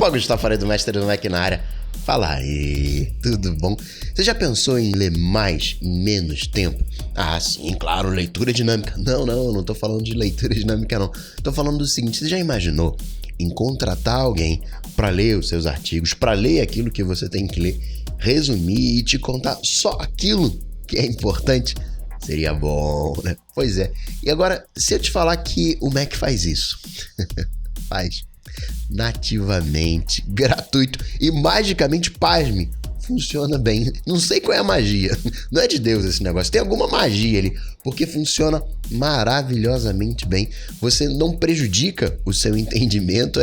Opa, Gustavo Faria do Mestre do Mac na área. Fala aí, tudo bom? Você já pensou em ler mais em menos tempo? Ah, sim, claro, leitura dinâmica. Não tô falando de leitura dinâmica não. Tô falando do seguinte, você já imaginou em contratar alguém para ler os seus artigos, para ler aquilo que você tem que ler, resumir e te contar só aquilo que é importante? Seria bom, né? Pois é. E agora, se eu te falar que o Mac faz isso? Faz. Nativamente, gratuito e magicamente, pasme, funciona bem. Não sei qual é a magia. Não é de Deus esse negócio. Tem alguma magia ali, porque funciona maravilhosamente bem. Você não prejudica o seu entendimento,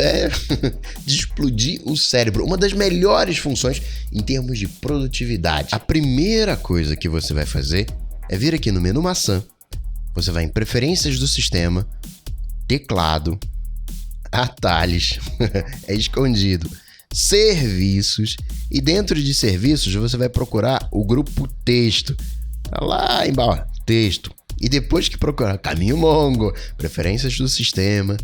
de explodir o cérebro. Uma das melhores funções em termos de produtividade. A primeira coisa que você vai fazer é vir aqui no menu maçã. Você vai em preferências do sistema, teclado, atalhos, é escondido, serviços, e dentro de serviços você vai procurar o grupo texto, tá lá embaixo, texto, e depois que procurar caminho longo, preferências do sistema,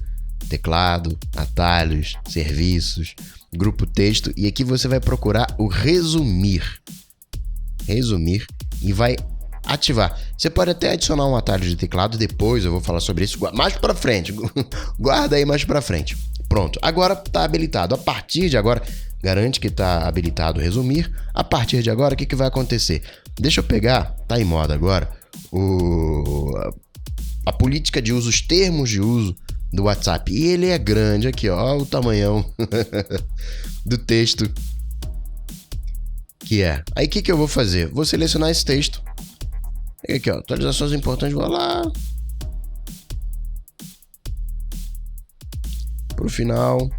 teclado, atalhos, serviços, grupo texto, e aqui você vai procurar o resumir e vai ativar. Você pode até adicionar um atalho de teclado, depois eu vou falar sobre isso mais pra frente. Guarda aí mais pra frente. Pronto, agora tá habilitado. A partir de agora, garante que tá habilitado o resumir. A partir de agora, o que vai acontecer? Deixa eu pegar, tá em moda agora, a política de uso, os termos de uso do WhatsApp. E ele é grande aqui, ó, o tamanhão do texto que é. Aí o que eu vou fazer? Vou selecionar esse texto. Aqui, ó, atualizações importantes, vou lá pro final,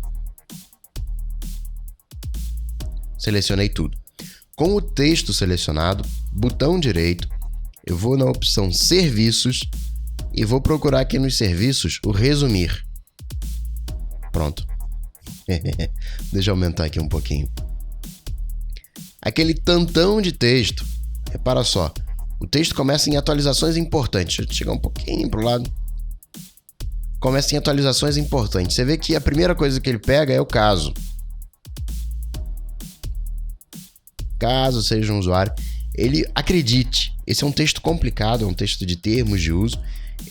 selecionei tudo. Com o texto selecionado, botão direito, eu vou na opção serviços e vou procurar aqui nos serviços o resumir. Pronto. Deixa eu aumentar aqui um pouquinho. Aquele tantão de texto, repara só. O texto começa em atualizações importantes. Deixa eu chegar um pouquinho pro lado. Começa em atualizações importantes. Você vê que a primeira coisa que ele pega é o caso. Caso seja um usuário, ele acredite. Esse é um texto complicado, é um texto de termos de uso.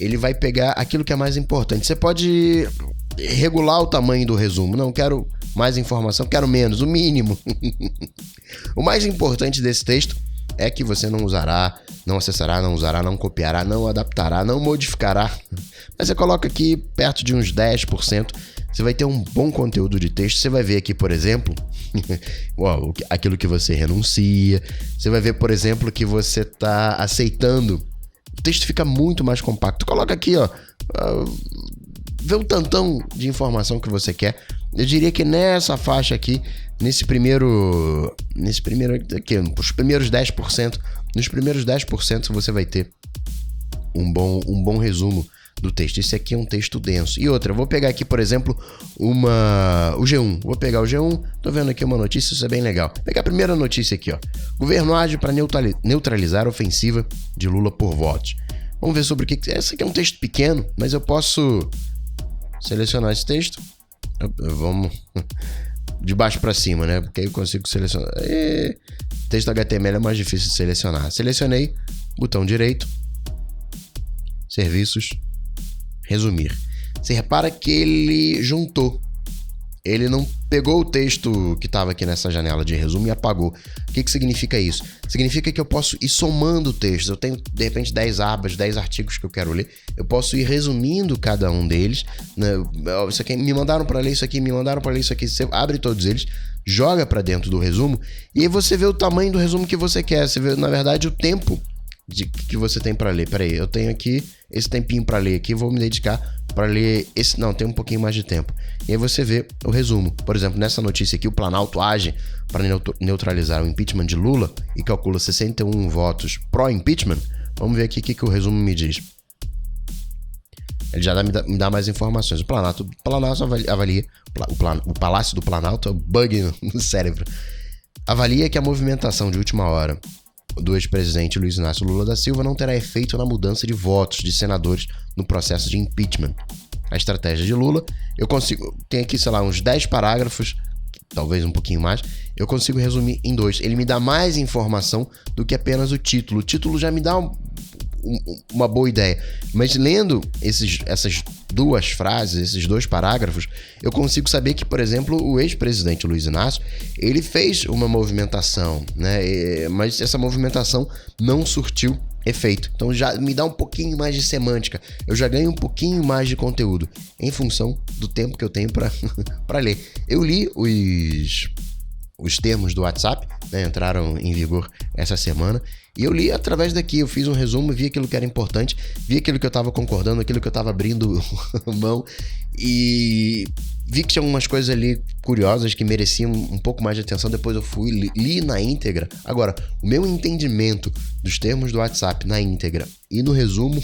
Ele vai pegar aquilo que é mais importante. Você pode regular o tamanho do resumo. Não quero mais informação, quero menos, o mínimo. O mais importante desse texto é que você não usará, não acessará, não usará, não copiará, não adaptará, não modificará. Mas você coloca aqui perto de uns 10%, você vai ter um bom conteúdo de texto. Você vai ver aqui, por exemplo, aquilo que você renuncia. Você vai ver, por exemplo, que você está aceitando. O texto fica muito mais compacto. Coloca aqui, ó, vê o tantão de informação que você quer. Eu diria que nessa faixa aqui, nos primeiros 10%, nos primeiros 10% você vai ter um bom resumo do texto. Esse aqui é um texto denso. E outra, eu vou pegar aqui, por exemplo, o G1. Vou pegar o G1, tô vendo aqui uma notícia, isso é bem legal. Vou pegar a primeira notícia aqui, ó. Governo age para neutralizar a ofensiva de Lula por votos. Vamos ver sobre o que... Esse aqui é um texto pequeno, mas eu posso selecionar esse texto. Vamos de baixo para cima, né? Porque aí eu consigo selecionar. Texto HTML é mais difícil de selecionar. Selecionei, botão direito, serviços, resumir. Você repara que ele juntou. Ele não pegou o texto que estava aqui nessa janela de resumo e apagou. O que significa isso? Significa que eu posso ir somando textos. Eu tenho, de repente, 10 abas, 10 artigos que eu quero ler. Eu posso ir resumindo cada um deles. Isso aqui, me mandaram para ler isso aqui, me mandaram para ler isso aqui. Você abre todos eles, joga para dentro do resumo e aí você vê o tamanho do resumo que você quer. Você vê, na verdade, o tempo que você tem para ler. Peraí, eu tenho aqui esse tempinho para ler aqui, vou me dedicar para ler esse. Não, tem um pouquinho mais de tempo. E aí você vê o resumo. Por exemplo, nessa notícia aqui, o Planalto age para neutralizar o impeachment de Lula e calcula 61 votos pró-impeachment. Vamos ver aqui o que o resumo me diz. Ele já me dá mais informações. O Planalto avalia, o Palácio do Planalto é o bug no cérebro. Avalia que a movimentação de última hora do ex-presidente Luiz Inácio Lula da Silva não terá efeito na mudança de votos de senadores no processo de impeachment. A estratégia de Lula, eu consigo... Tem aqui, sei lá, uns 10 parágrafos talvez um pouquinho mais, eu consigo resumir em 2. Ele me dá mais informação do que apenas o título. O título já me dá uma boa ideia, mas lendo essas 2 frases, esses 2 parágrafos, eu consigo saber que, por exemplo, o ex-presidente Luiz Inácio, ele fez uma movimentação, né? Mas essa movimentação não surtiu efeito. Então já me dá um pouquinho mais de semântica, eu já ganho um pouquinho mais de conteúdo em função do tempo que eu tenho para ler. Eu li os termos do WhatsApp, né, entraram em vigor essa semana, e eu li através daqui, eu fiz um resumo, vi aquilo que era importante, vi aquilo que eu estava concordando, aquilo que eu estava abrindo mão, e vi que tinha algumas coisas ali curiosas que mereciam um pouco mais de atenção. Depois eu fui, li na íntegra. Agora, o meu entendimento dos termos do WhatsApp na íntegra e no resumo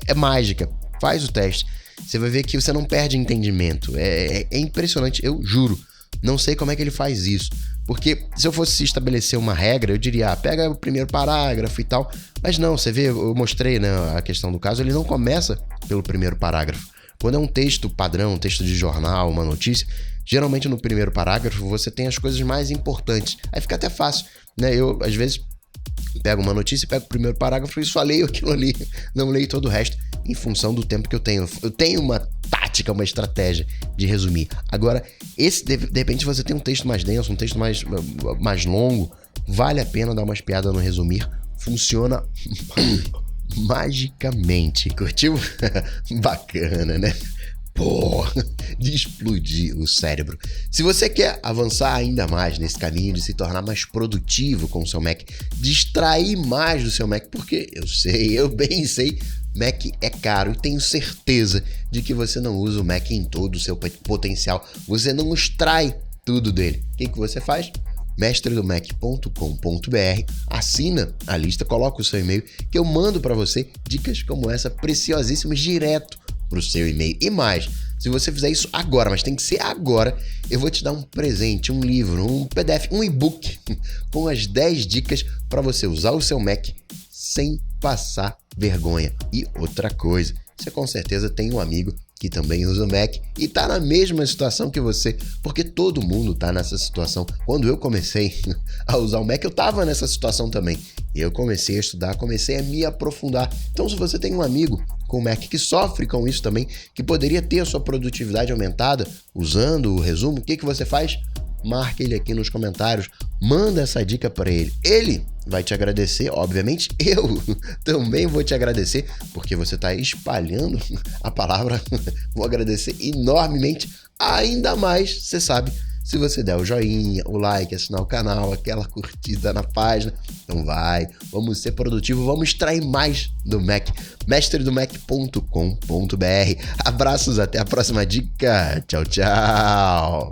é mágica. Faz o teste, você vai ver que você não perde entendimento. É impressionante, eu juro. Não sei como é que ele faz isso, porque se eu fosse estabelecer uma regra, eu diria, pega o primeiro parágrafo e tal, mas não, você vê, eu mostrei, né, a questão do caso, ele não começa pelo primeiro parágrafo. Quando é um texto padrão, um texto de jornal, uma notícia, geralmente no primeiro parágrafo você tem as coisas mais importantes, aí fica até fácil, né, eu às vezes pego uma notícia, pego o primeiro parágrafo e só leio aquilo ali, não leio todo o resto, em função do tempo que eu tenho. Eu tenho uma tática, uma estratégia de resumir. Agora, esse, de repente você tem um texto mais denso, um texto mais longo, vale a pena dar uma espiada no resumir, funciona magicamente. Curtiu? Bacana, né? Pô, de explodir o cérebro. Se você quer avançar ainda mais nesse caminho de se tornar mais produtivo com o seu Mac, distrair mais do seu Mac, porque eu bem sei, Mac é caro e tenho certeza de que você não usa o Mac em todo o seu potencial, você não extrai tudo dele. O que você faz? mestredomac.com.br, assina a lista, coloca o seu e-mail que eu mando para você dicas como essa preciosíssimas direto para o seu e-mail. E mais, se você fizer isso agora, mas tem que ser agora, eu vou te dar um presente, um livro, um PDF, um e-book com as 10 dicas para você usar o seu Mac sem passar vergonha. E outra coisa, você com certeza tem um amigo que também usa o Mac e tá na mesma situação que você, porque todo mundo tá nessa situação. Quando eu comecei a usar o Mac, eu tava nessa situação também. E eu comecei a estudar, comecei a me aprofundar. Então, se você tem um amigo com o Mac que sofre com isso também, que poderia ter a sua produtividade aumentada usando o resumo, o que você faz? Marca ele aqui nos comentários, manda essa dica para ele. Ele vai te agradecer, obviamente eu também vou te agradecer, porque você está espalhando a palavra. Vou agradecer enormemente, ainda mais, você sabe, se você der o joinha, o like, assinar o canal, aquela curtida na página. Então vamos ser produtivos, vamos extrair mais do Mac. mestredomac.com.br. Abraços, até a próxima dica. Tchau, tchau.